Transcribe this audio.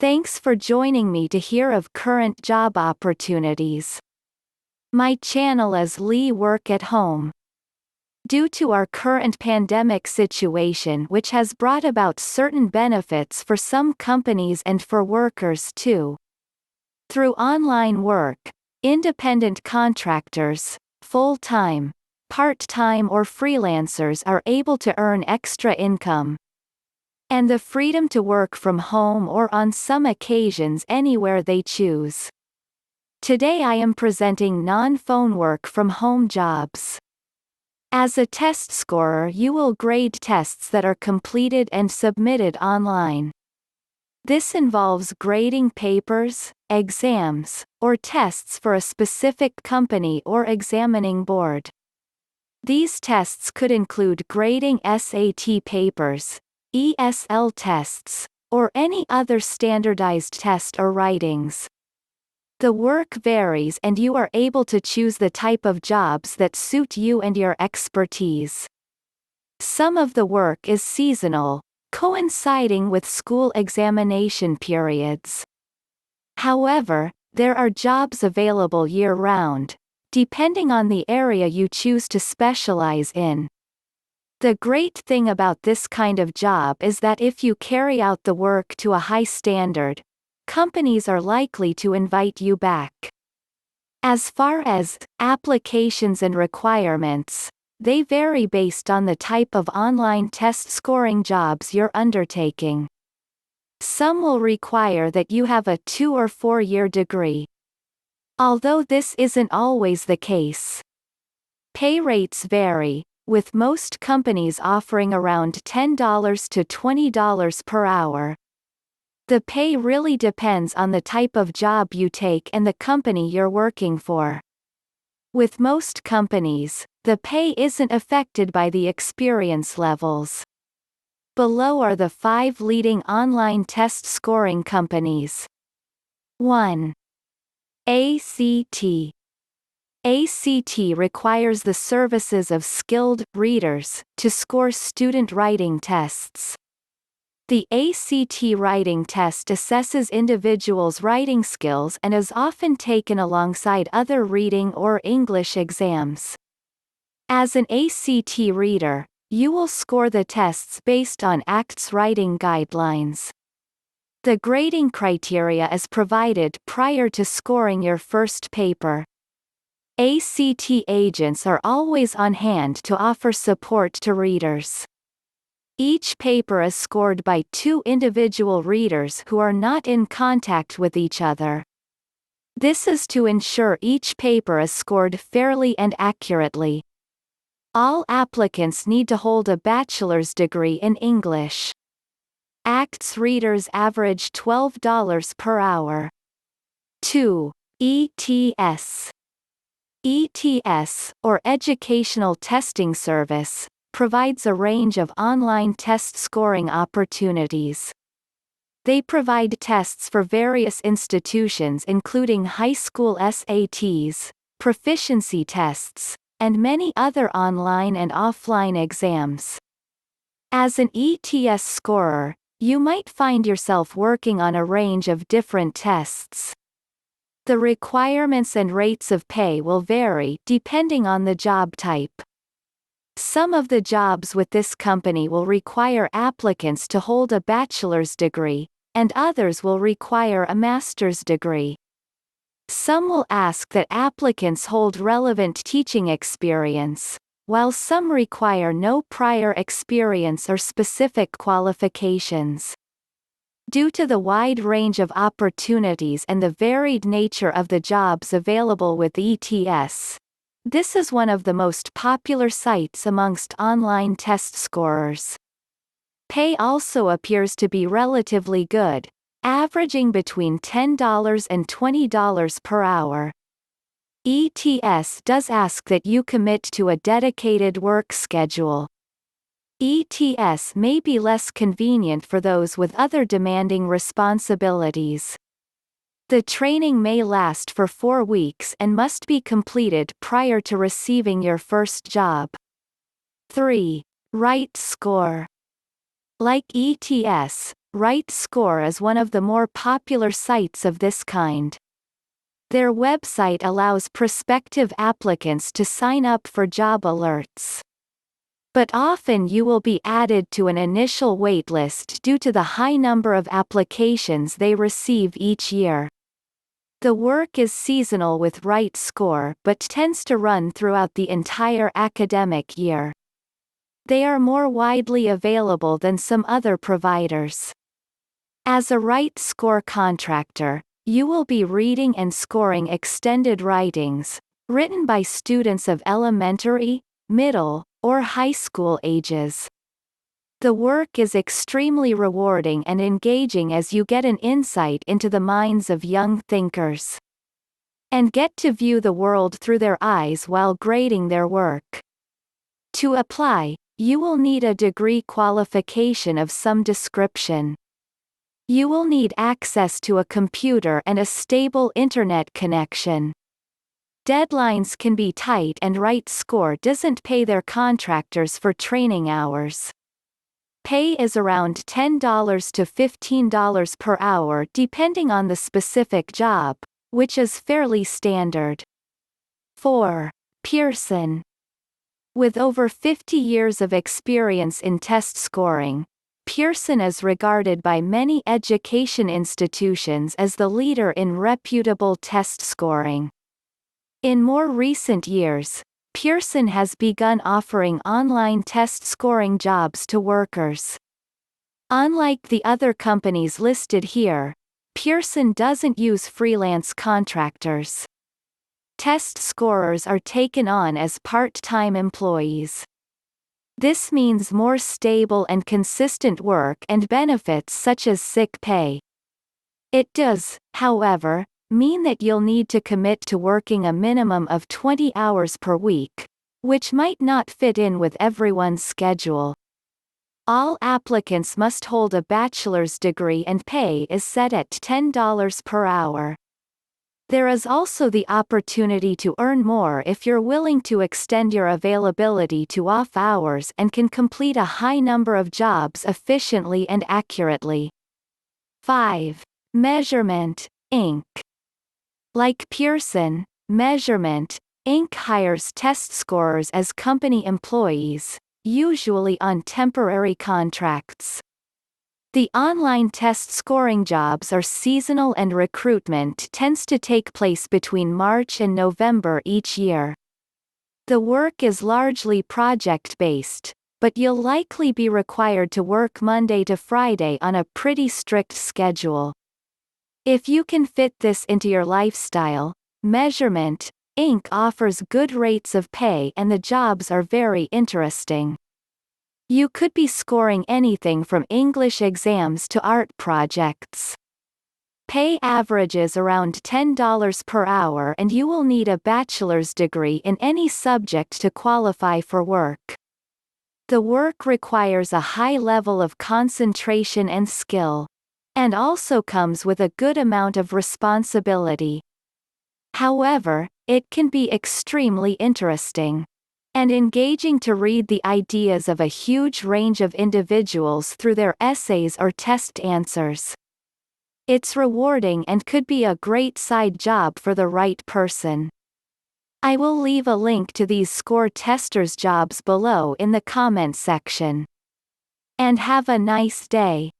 Thanks for joining me to hear of current job opportunities. My channel is Lee Work at Home. Due to our current pandemic situation, which has brought about certain benefits for some companies and for workers too. Through online work, independent contractors, full-time, part-time or freelancers are able to earn extra income. And the freedom to work from home or on some occasions anywhere they choose. Today I am presenting non-phone work from home jobs. As a test scorer, you will grade tests that are completed and submitted online. This involves grading papers, exams, or tests for a specific company or examining board. These tests could include grading SAT papers, ESL tests, or any other standardized test or writings. The work varies and you are able to choose the type of jobs that suit you and your expertise. Some of the work is seasonal, coinciding with school examination periods. However, there are jobs available year-round, depending on the area you choose to specialize in. The great thing about this kind of job is that if you carry out the work to a high standard, companies are likely to invite you back. As far as applications and requirements, they vary based on the type of online test scoring jobs you're undertaking. Some will require that you have a 2- or 4-year degree. Although this isn't always the case. Pay rates vary, with most companies offering around $10 to $20 per hour. The pay really depends on the type of job you take and the company you're working for. With most companies, the pay isn't affected by the experience levels. Below are the 5 leading online test scoring companies. 1. ACT. ACT requires the services of skilled readers to score student writing tests. The ACT writing test assesses individuals' writing skills and is often taken alongside other reading or English exams. As an ACT reader, you will score the tests based on ACT's writing guidelines. The grading criteria is provided prior to scoring your first paper. ACT agents are always on hand to offer support to readers. Each paper is scored by 2 individual readers who are not in contact with each other. This is to ensure each paper is scored fairly and accurately. All applicants need to hold a bachelor's degree in English. ACT's readers average $12 per hour. 2. ETS. ETS, or Educational Testing Service, provides a range of online test scoring opportunities. They provide tests for various institutions including high school SATs, proficiency tests, and many other online and offline exams. As an ETS scorer, you might find yourself working on a range of different tests. The requirements and rates of pay will vary depending on the job type. Some of the jobs with this company will require applicants to hold a bachelor's degree, and others will require a master's degree. Some will ask that applicants hold relevant teaching experience, while some require no prior experience or specific qualifications. Due to the wide range of opportunities and the varied nature of the jobs available with ETS, this is one of the most popular sites amongst online test scorers. Pay also appears to be relatively good, averaging between $10 and $20 per hour. ETS does ask that you commit to a dedicated work schedule. ETS may be less convenient for those with other demanding responsibilities. The training may last for 4 weeks and must be completed prior to receiving your first job. 3. Right score. Like ETS, WriteScore is one of the more popular sites of this kind. Their website allows prospective applicants to sign up for job alerts. But often you will be added to an initial waitlist due to the high number of applications they receive each year. The work is seasonal with WriteScore but tends to run throughout the entire academic year. They are more widely available than some other providers. As a WriteScore contractor, you will be reading and scoring extended writings, written by students of elementary, middle, or high school ages. The work is extremely rewarding and engaging as you get an insight into the minds of young thinkers. And get to view the world through their eyes while grading their work. To apply, you will need a degree qualification of some description. You will need access to a computer and a stable internet connection. Deadlines can be tight and WriteScore doesn't pay their contractors for training hours. Pay is around $10 to $15 per hour depending on the specific job, which is fairly standard. 4. Pearson. With over 50 years of experience in test scoring, Pearson is regarded by many education institutions as the leader in reputable test scoring. In more recent years, Pearson has begun offering online test scoring jobs to workers. Unlike the other companies listed here, Pearson doesn't use freelance contractors. Test scorers are taken on as part-time employees. This means more stable and consistent work and benefits such as sick pay. It does, however, mean that you'll need to commit to working a minimum of 20 hours per week, which might not fit in with everyone's schedule. All applicants must hold a bachelor's degree and pay is set at $10 per hour. There is also the opportunity to earn more if you're willing to extend your availability to off hours and can complete a high number of jobs efficiently and accurately. 5. Measurement, Inc. Like Pearson, Measurement, Inc. hires test scorers as company employees, usually on temporary contracts. The online test scoring jobs are seasonal and recruitment tends to take place between March and November each year. The work is largely project-based, but you'll likely be required to work Monday to Friday on a pretty strict schedule. If you can fit this into your lifestyle, Measurement, Inc. offers good rates of pay and the jobs are very interesting. You could be scoring anything from English exams to art projects. Pay averages around $10 per hour and you will need a bachelor's degree in any subject to qualify for work. The work requires a high level of concentration and skill, and also comes with a good amount of responsibility. However, it can be extremely interesting and engaging to read the ideas of a huge range of individuals through their essays or test answers. It's rewarding and could be a great side job for the right person. I will leave a link to these score testers' jobs below in the comment section. And have a nice day.